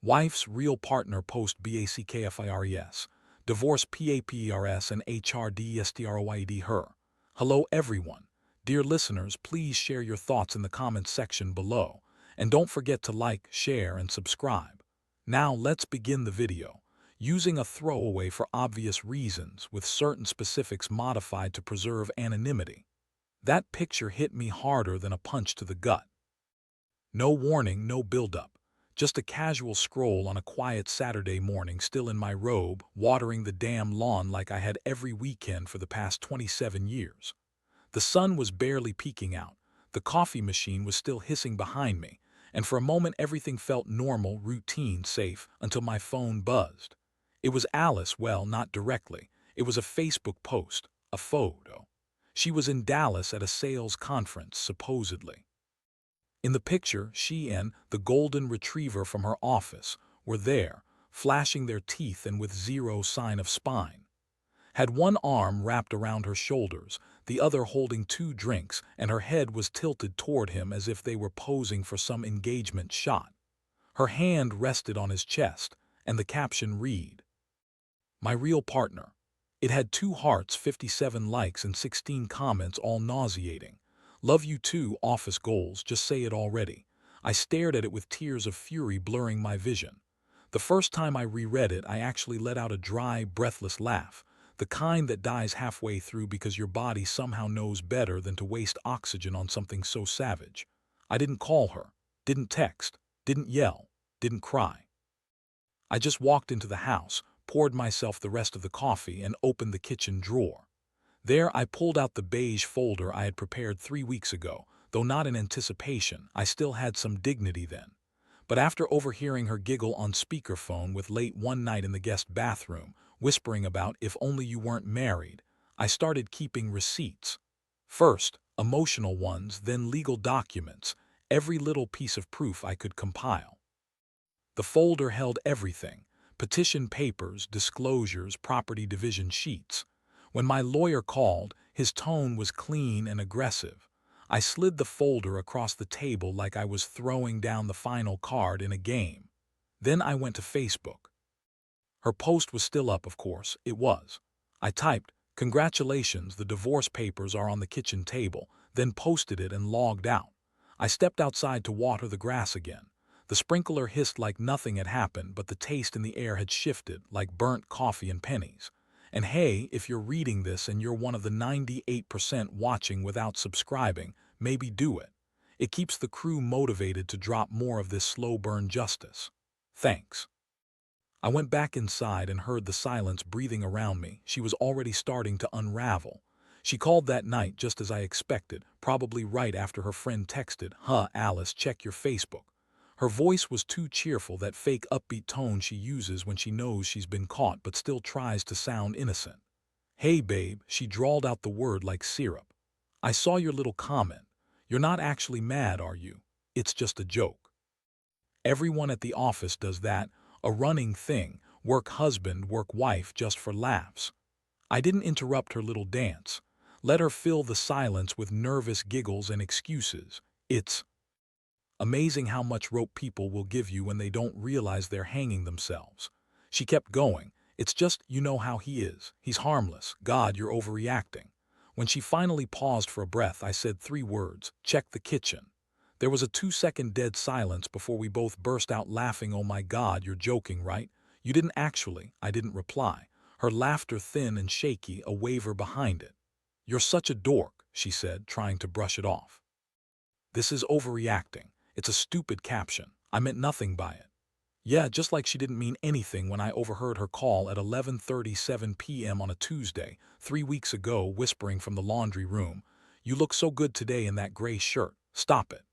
Wife's real partner post BACKFIRES. Divorce PAPERS and HRDSTROYED her. Hello everyone. Dear listeners, please share your thoughts in the comments section below. And don't forget to like, share, and subscribe. Now let's begin the video. Using a throwaway for obvious reasons with certain specifics modified to preserve anonymity. That picture hit me harder than a punch to the gut. No warning, no build-up. Just a casual scroll on a quiet Saturday morning, still in my robe, watering the damn lawn like I had every weekend for the past 27 years. The sun was barely peeking out, the coffee machine was still hissing behind me, and for a moment everything felt normal, routine, safe, until my phone buzzed. It was Alice, well, not directly. It was a Facebook post, a photo. She was in Dallas at a sales conference, supposedly. In the picture, she and the golden retriever from her office were there, flashing their teeth and with zero sign of spine. Had one arm wrapped around her shoulders, the other holding 2 drinks, and her head was tilted toward him as if they were posing for some engagement shot. Her hand rested on his chest, and the caption read, "My real partner." It had 2 hearts, 57 likes, and 16 comments, all nauseating. "Love you too, office goals, just say it already." I stared at it with tears of fury blurring my vision. The first time I reread it, I actually let out a dry, breathless laugh, the kind that dies halfway through because your body somehow knows better than to waste oxygen on something so savage. I didn't call her, didn't text, didn't yell, didn't cry. I just walked into the house, poured myself the rest of the coffee, and opened the kitchen drawer. There I pulled out the beige folder I had prepared 3 weeks ago, though not in anticipation. I still had some dignity then. But after overhearing her giggle on speakerphone with late one night in the guest bathroom, whispering about if only you weren't married, I started keeping receipts. First, emotional ones, then legal documents, every little piece of proof I could compile. The folder held everything: petition papers, disclosures, property division sheets. When my lawyer called, his tone was clean and aggressive. I slid the folder across the table like I was throwing down the final card in a game. Then I went to Facebook. Her post was still up, of course, it was. I typed, "Congratulations, the divorce papers are on the kitchen table," then posted it and logged out. I stepped outside to water the grass again. The sprinkler hissed like nothing had happened, but the taste in the air had shifted, like burnt coffee and pennies. And hey, if you're reading this and you're one of the 98% watching without subscribing, maybe do it. It keeps the crew motivated to drop more of this slow burn justice. Thanks. I went back inside and heard the silence breathing around me. She was already starting to unravel. She called that night just as I expected, probably right after her friend texted, Alice, check your Facebook." Her voice was too cheerful, that fake upbeat tone she uses when she knows she's been caught but still tries to sound innocent. "Hey babe," she drawled out the word like syrup. "I saw your little comment. You're not actually mad, are you? It's just a joke." Everyone at the office does that, a running thing, work husband, work wife, just for laughs. I didn't interrupt her little dance. Let her fill the silence with nervous giggles and excuses. It's amazing how much rope people will give you when they don't realize they're hanging themselves. She kept going. "It's just, you know how he is. He's harmless. God, you're overreacting." When she finally paused for a breath, I said 3 words, "Check the kitchen." There was a 2-second dead silence before we both burst out laughing. "Oh my God, you're joking, right? You didn't actually." I didn't reply. Her laughter thin and shaky, a waver behind it. "You're such a dork," she said, trying to brush it off. "This is overreacting. It's a stupid caption. I meant nothing by it." Yeah, just like she didn't mean anything when I overheard her call at 11:37 p.m. on a Tuesday, 3 weeks ago, whispering from the laundry room, "You look so good today in that gray shirt. Stop it."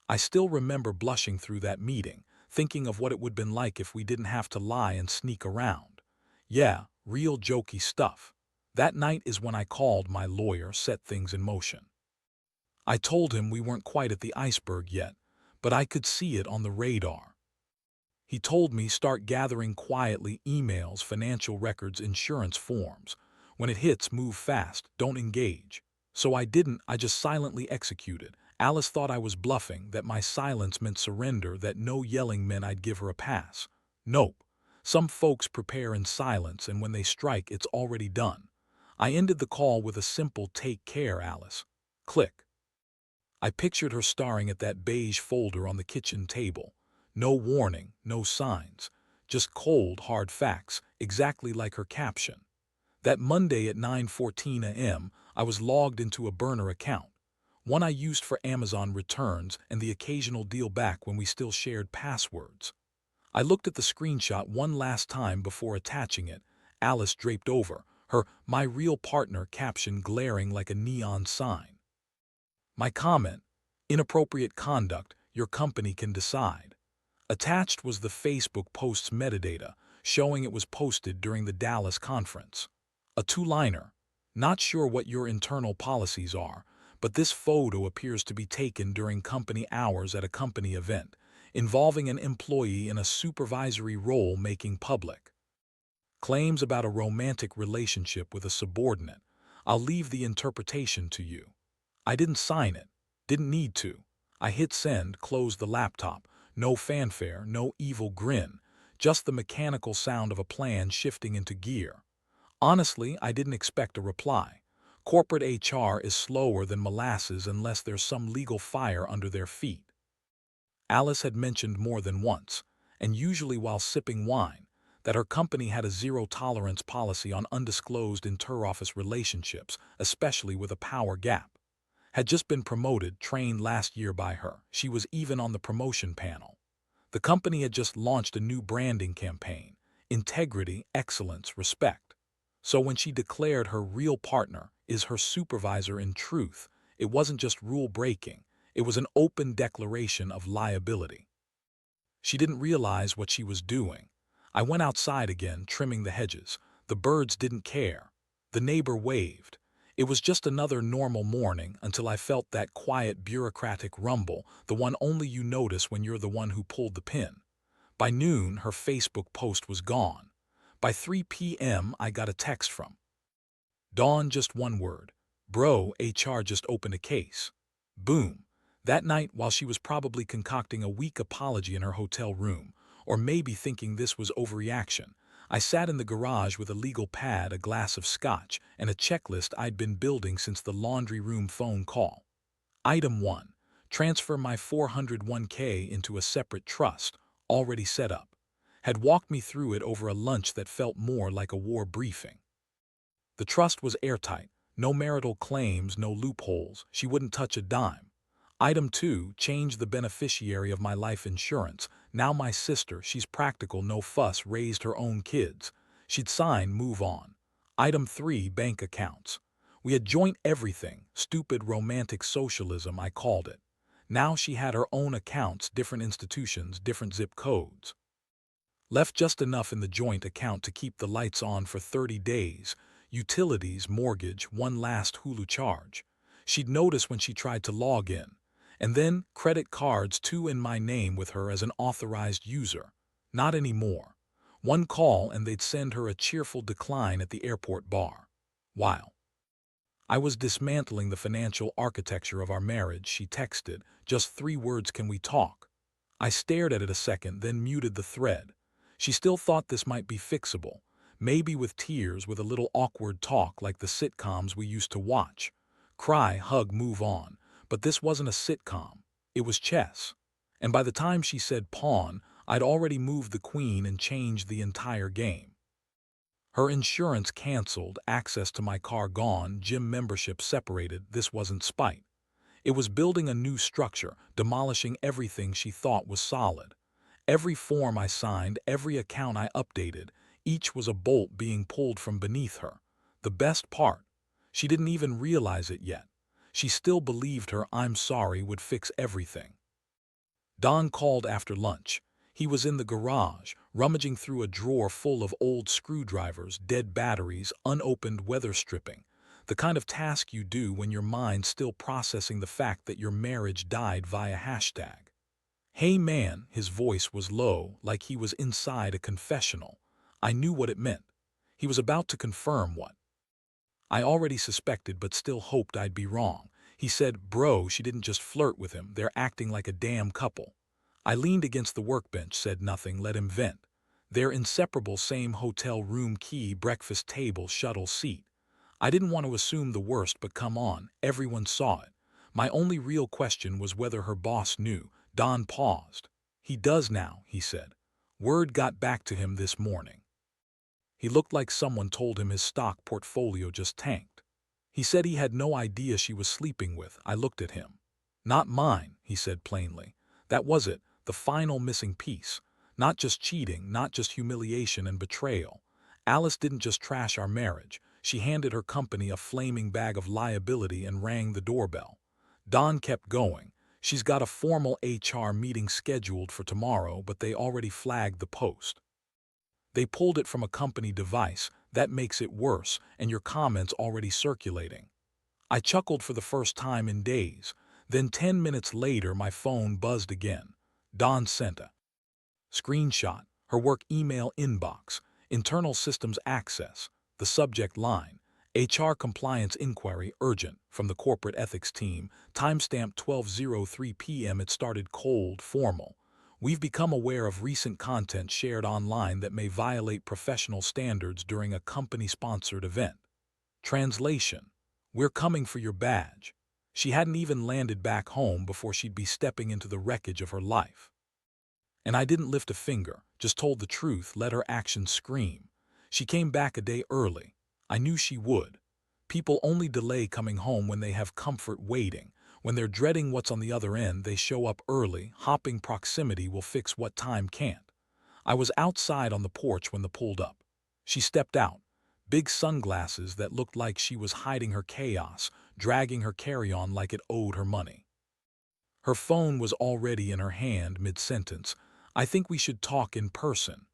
I still remember blushing through that meeting, thinking of what it would have been like if we didn't have to lie and sneak around. Yeah, real jokey stuff. That night is when I called my lawyer, set things in motion. I told him we weren't quite at the iceberg yet, but I could see it on the radar. He told me start gathering quietly: emails, financial records, insurance forms. When it hits, move fast, don't engage. So I didn't, I just silently executed. Alice thought I was bluffing, that my silence meant surrender, that no yelling meant I'd give her a pass. Nope. Some folks prepare in silence, and when they strike, it's already done. I ended the call with a simple "take care, Alice." Click. I pictured her staring at that beige folder on the kitchen table. No warning, no signs. Just cold, hard facts, exactly like her caption. That Monday at 9:14 a.m., I was logged into a burner account, one I used for Amazon returns and the occasional deal back when we still shared passwords. I looked at the screenshot one last time before attaching it, Alice draped over, her "My Real Partner" caption glaring like a neon sign. My comment: inappropriate conduct, your company can decide. Attached was the Facebook post's metadata, showing it was posted during the Dallas conference. A two-liner: not sure what your internal policies are, but this photo appears to be taken during company hours at a company event, involving an employee in a supervisory role making public claims about a romantic relationship with a subordinate. I'll leave the interpretation to you. I didn't sign it. Didn't need to. I hit send, closed the laptop. No fanfare, no evil grin. Just the mechanical sound of a plan shifting into gear. Honestly, I didn't expect a reply. Corporate HR is slower than molasses unless there's some legal fire under their feet. Alice had mentioned more than once, and usually while sipping wine, that her company had a zero-tolerance policy on undisclosed inter-office relationships, especially with a power gap. Had just been promoted, trained last year by her. She was even on the promotion panel. The company had just launched a new branding campaign: integrity, excellence, respect. So when she declared her real partner is her supervisor in truth, it wasn't just rule-breaking, it was an open declaration of liability. She didn't realize what she was doing. I went outside again, trimming the hedges. The birds didn't care. The neighbor waved. It was just another normal morning until I felt that quiet bureaucratic rumble, the one only you notice when you're the one who pulled the pin. By noon, her Facebook post was gone. By 3 p.m., I got a text from Dawn, just one word: "Bro, HR just opened a case." Boom. That night, while she was probably concocting a weak apology in her hotel room, or maybe thinking this was overreaction, I sat in the garage with a legal pad, a glass of scotch, and a checklist I'd been building since the laundry room phone call. Item 1. Transfer my 401k into a separate trust, already set up. Had walked me through it over a lunch that felt more like a war briefing. The trust was airtight, no marital claims, no loopholes, she wouldn't touch a dime. Item 2, change the beneficiary of my life insurance. Now my sister, she's practical, no fuss, raised her own kids. She'd sign, move on. Item 3, bank accounts. We had joint everything, stupid romantic socialism I called it. Now she had her own accounts, different institutions, different zip codes. Left just enough in the joint account to keep the lights on for 30 days. Utilities, mortgage, one last Hulu charge. She'd notice when she tried to log in. And then credit cards, 2 in my name with her as an authorized user. Not anymore. One call and they'd send her a cheerful decline at the airport bar. While I was dismantling the financial architecture of our marriage, she texted, "Just 3 words, can we talk?" I stared at it a second, then muted the thread. She still thought this might be fixable. Maybe with tears, with a little awkward talk like the sitcoms we used to watch. Cry, hug, move on. But this wasn't a sitcom. It was chess. And by the time she said pawn, I'd already moved the queen and changed the entire game. Her insurance canceled, access to my car gone, gym membership separated. This wasn't spite. It was building a new structure, demolishing everything she thought was solid. Every form I signed, every account I updated, each was a bolt being pulled from beneath her. The best part, she didn't even realize it yet. She still believed her "I'm sorry" would fix everything. Don called after lunch. He was in the garage, rummaging through a drawer full of old screwdrivers, dead batteries, unopened weather stripping. The kind of task you do when your mind's still processing the fact that your marriage died via hashtag. "Hey man," his voice was low, like he was inside a confessional. I knew what it meant. He was about to confirm what I already suspected but still hoped I'd be wrong. He said, "Bro, she didn't just flirt with him, they're acting like a damn couple." I leaned against the workbench, said nothing, let him vent. Their inseparable same hotel room key, breakfast table, shuttle seat. I didn't want to assume the worst, but come on, everyone saw it. My only real question was whether her boss knew. Don paused. He does now, he said. Word got back to him this morning. He looked like someone told him his stock portfolio just tanked. He said he had no idea she was sleeping with. I looked at him. Not mine, he said plainly. That was it, the final missing piece. Not just cheating, not just humiliation and betrayal. Alice didn't just trash our marriage. She handed her company a flaming bag of liability and rang the doorbell. Don kept going. She's got a formal HR meeting scheduled for tomorrow, but they already flagged the post. They pulled it from a company device. That makes it worse, and your comments already circulating. I chuckled for the first time in days. Then 10 minutes later, my phone buzzed again. Dawn sent a screenshot, her work email inbox, internal systems access, the subject line, HR compliance inquiry urgent from the corporate ethics team, timestamp 12:03 p.m. It started cold, formal. We've become aware of recent content shared online that may violate professional standards during a company-sponsored event. Translation: We're coming for your badge. She hadn't even landed back home before she'd be stepping into the wreckage of her life. And I didn't lift a finger, just told the truth, let her actions scream. She came back a day early. I knew she would. People only delay coming home when they have comfort waiting. When they're dreading what's on the other end, they show up early. Hopping proximity will fix what time can't. I was outside on the porch when they pulled up. She stepped out. Big sunglasses that looked like she was hiding her chaos, dragging her carry-on like it owed her money. Her phone was already in her hand mid-sentence. I think we should talk in person.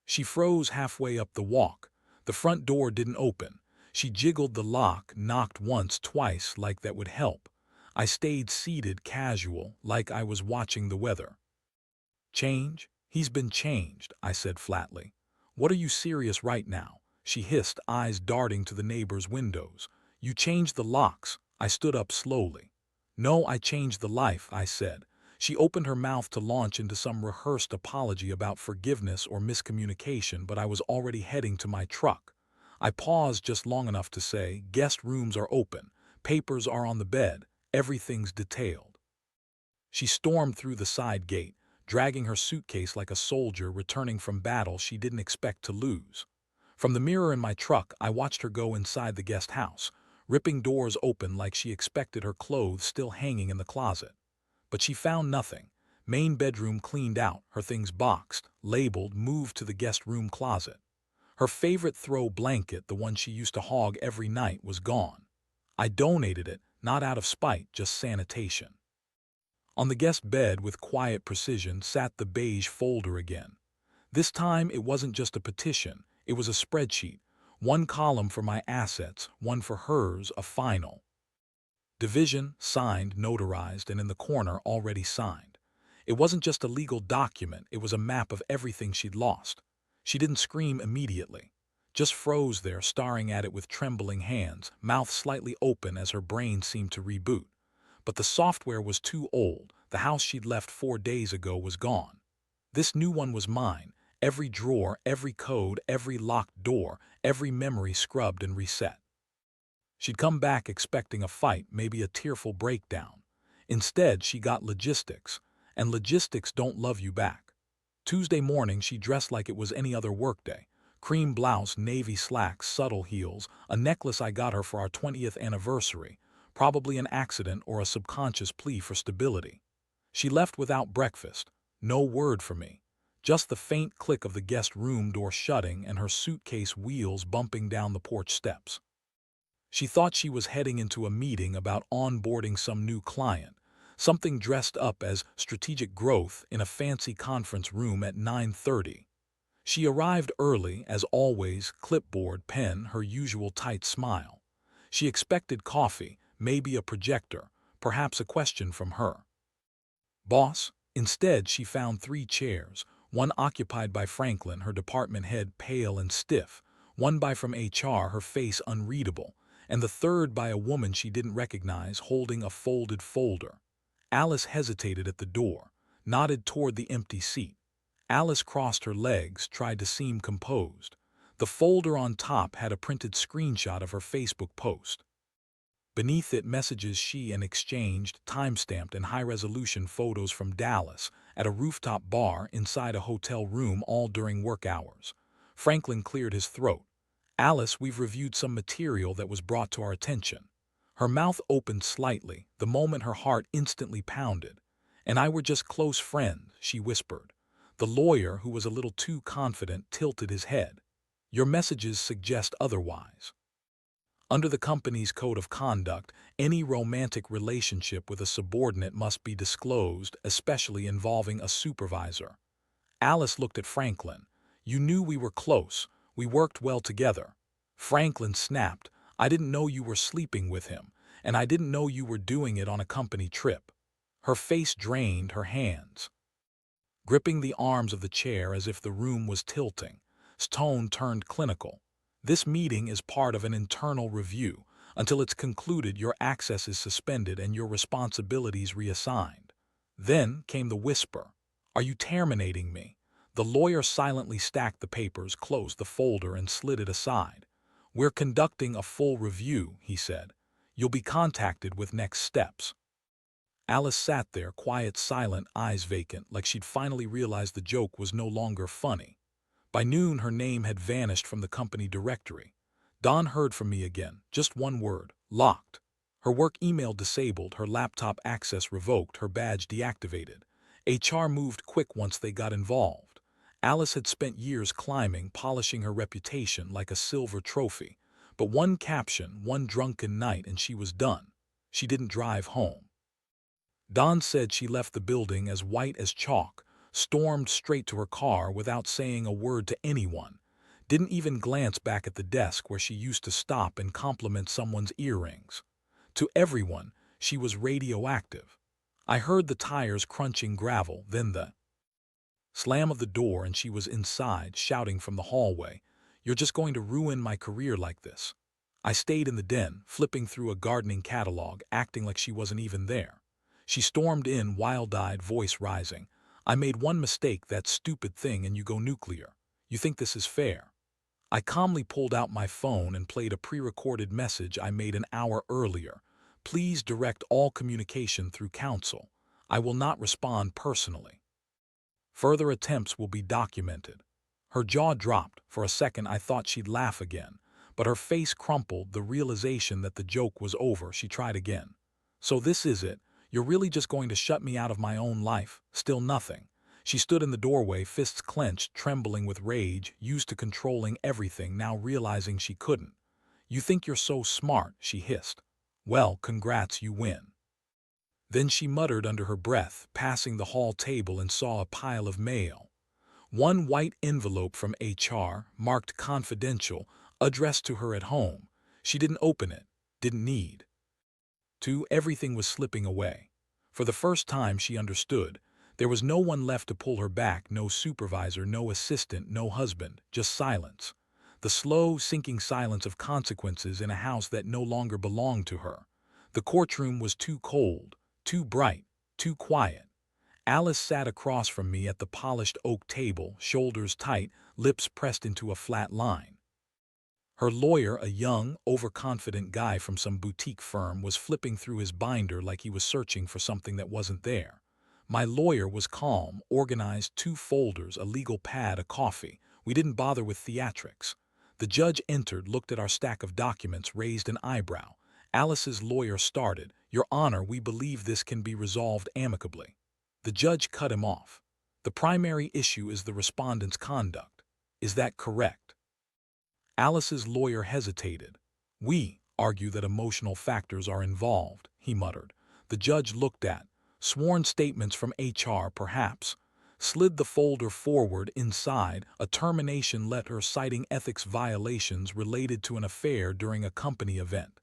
She froze halfway up the walk. The front door didn't open. She jiggled the lock, knocked once, twice, like that would help. I stayed seated, casual, like I was watching the weather. Change? He's been changed, I said flatly. What are you serious right now? She hissed, eyes darting to the neighbor's windows. You changed the locks. I stood up slowly. No, I changed the life, I said. She opened her mouth to launch into some rehearsed apology about forgiveness or miscommunication, but I was already heading to my truck. I paused just long enough to say, guest rooms are open, papers are on the bed, everything's detailed. She stormed through the side gate, dragging her suitcase like a soldier returning from battle she didn't expect to lose. From the mirror in my truck, I watched her go inside the guest house, ripping doors open like she expected her clothes still hanging in the closet. But she found nothing. Main bedroom cleaned out, her things boxed, labeled, moved to the guest room closet. Her favorite throw blanket, the one she used to hog every night, was gone. I donated it, not out of spite, just sanitation. On the guest bed, with quiet precision, sat the beige folder again. This time it wasn't just a petition, it was a spreadsheet. One column for my assets, one for hers, a final division, signed, notarized, and in the corner already signed. It wasn't just a legal document, it was a map of everything she'd lost. She didn't scream immediately, just froze there, staring at it with trembling hands, mouth slightly open as her brain seemed to reboot. But the software was too old. The house she'd left 4 days ago was gone. This new one was mine. Every drawer, every code, every locked door, every memory scrubbed and reset. She'd come back expecting a fight, maybe a tearful breakdown. Instead, she got logistics, and logistics don't love you back. Tuesday morning, she dressed like it was any other workday. Cream blouse, navy slacks, subtle heels, a necklace I got her for our 20th anniversary, probably an accident or a subconscious plea for stability. She left without breakfast, no word for me, just the faint click of the guest room door shutting and her suitcase wheels bumping down the porch steps. She thought she was heading into a meeting about onboarding some new client, something dressed up as strategic growth in a fancy conference room at 9:30. She arrived early, as always, clipboard, pen, her usual tight smile. She expected coffee, maybe a projector, perhaps a question from her boss. Instead, she found 3 chairs, one occupied by Franklin, her department head, pale and stiff, one by from HR, her face unreadable, and the third by a woman she didn't recognize, holding a folded folder. Alice hesitated at the door, nodded toward the empty seat. Alice crossed her legs, tried to seem composed. The folder on top had a printed screenshot of her Facebook post. Beneath it, messages she and exchanged, timestamped and high-resolution photos from Dallas at a rooftop bar inside a hotel room, all during work hours. Franklin cleared his throat. "Alice, we've reviewed some material that was brought to our attention." Her mouth opened slightly, the moment her heart instantly pounded. "And I were just close friends," she whispered. The lawyer, who was a little too confident, tilted his head. "Your messages suggest otherwise. Under the company's code of conduct, any romantic relationship with a subordinate must be disclosed, especially involving a supervisor." Alice looked at Franklin. "You knew we were close. We worked well together." Franklin snapped. "I didn't know you were sleeping with him, and I didn't know you were doing it on a company trip." Her face drained, her hands gripping the arms of the chair as if the room was tilting. His tone turned clinical. "This meeting is part of an internal review. Until it's concluded, your access is suspended and your responsibilities reassigned." Then came the whisper. "Are you terminating me?" The lawyer silently stacked the papers, closed the folder, and slid it aside. "We're conducting a full review," he said. "You'll be contacted with next steps." Alice sat there, quiet, silent, eyes vacant, like she'd finally realized the joke was no longer funny. By noon, her name had vanished from the company directory. Dawn heard from me again, just one word: locked. Her work email disabled, her laptop access revoked, her badge deactivated. HR moved quick once they got involved. Alice had spent years climbing, polishing her reputation like a silver trophy. But one caption, one drunken night, and she was done. She didn't drive home. Dawn said she left the building as white as chalk, stormed straight to her car without saying a word to anyone, didn't even glance back at the desk where she used to stop and compliment someone's earrings. To everyone, she was radioactive. I heard the tires crunching gravel, then the slam of the door, and she was inside, shouting from the hallway, "You're just going to ruin my career like this." I stayed in the den, flipping through a gardening catalog, acting like she wasn't even there. She stormed in, wild-eyed, voice rising. "I made one mistake, that stupid thing, and you go nuclear. You think this is fair?" I calmly pulled out my phone and played a pre-recorded message I made an hour earlier. "Please direct all communication through counsel. I will not respond personally. Further attempts will be documented." Her jaw dropped. For a second I thought she'd laugh again, but her face crumpled, the realization that the joke was over. She tried again. "So this is it? You're really just going to shut me out of my own life?" Still nothing. She stood in the doorway, fists clenched, trembling with rage, used to controlling everything, now realizing she couldn't. "You think you're so smart," she hissed. "Well, congrats, you win." Then she muttered under her breath, passing the hall table, and saw a pile of mail. One white envelope from HR, marked confidential, addressed to her at home. She didn't open it, didn't need to. Everything was slipping away. For the first time she understood. There was no one left to pull her back, no supervisor, no assistant, no husband, just silence. The slow, sinking silence of consequences in a house that no longer belonged to her. The courtroom was too cold, too bright, too quiet. Alice sat across from me at the polished oak table, shoulders tight, lips pressed into a flat line. Her lawyer, a young, overconfident guy from some boutique firm, was flipping through his binder like he was searching for something that wasn't there. My lawyer was calm, organized, 2 folders, a legal pad, a coffee. We didn't bother with theatrics. The judge entered, looked at our stack of documents, raised an eyebrow. Alice's lawyer started, "Your Honor, we believe this can be resolved amicably." The judge cut him off. "The primary issue is the respondent's conduct. Is that correct?" Alice's lawyer hesitated. "We argue that emotional factors are involved," he muttered. The judge looked at sworn statements from HR, perhaps. Slid the folder forward. Inside, a termination letter citing ethics violations related to an affair during a company event.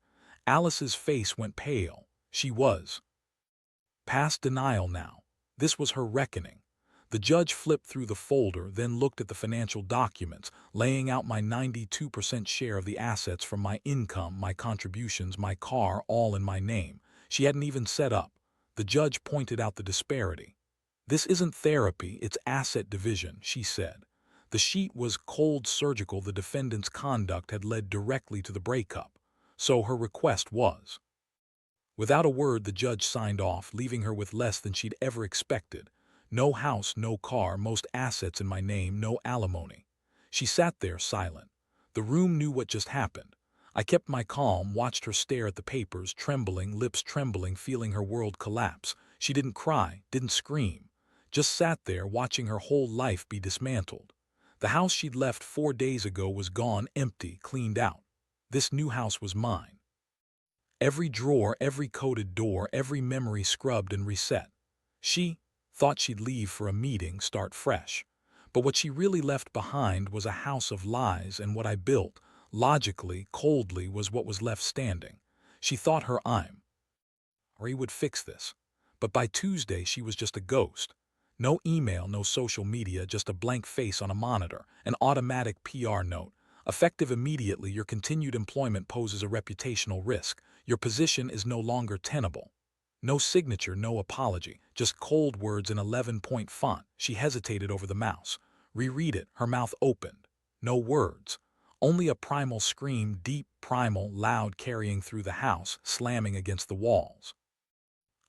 Alice's face went pale. She was past denial now. This was her reckoning. The judge flipped through the folder, then looked at the financial documents, laying out my 92% share of the assets from my income, my contributions, my car, all in my name. She hadn't even set up. The judge pointed out the disparity. "This isn't therapy, it's asset division," she said. The sheet was cold surgical. The defendant's conduct had led directly to the breakup. So her request was. Without a word, the judge signed off, leaving her with less than she'd ever expected. No house, no car, most assets in my name, no alimony. She sat there silent. The room knew what just happened. I kept my calm, watched her stare at the papers, trembling, lips trembling, feeling her world collapse. She didn't cry, didn't scream. Just sat there, watching her whole life be dismantled. The house she'd left 4 days ago was gone, empty, cleaned out. This new house was mine. Every drawer, every coded door, every memory scrubbed and reset. She thought she'd leave for a meeting, start fresh. But what she really left behind was a house of lies, and what I built, logically, coldly, was what was left standing. She thought her he would fix this. But by Tuesday, she was just a ghost. No email, no social media, just a blank face on a monitor, an automatic PR note. Effective immediately, your continued employment poses a reputational risk. Your position is no longer tenable. No signature, no apology, just cold words in 11-point font. She hesitated over the mouse. Reread it, her mouth opened. No words. Only a primal scream, deep, primal, loud, carrying through the house, slamming against the walls.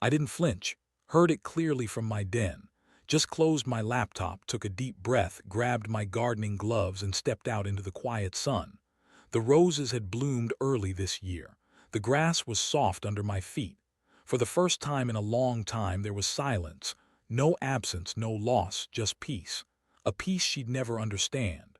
I didn't flinch, heard it clearly from my den. Just closed my laptop, took a deep breath, grabbed my gardening gloves, and stepped out into the quiet sun. The roses had bloomed early this year. The grass was soft under my feet. For the first time in a long time, there was silence. No absence, no loss, just peace. A peace she'd never understand.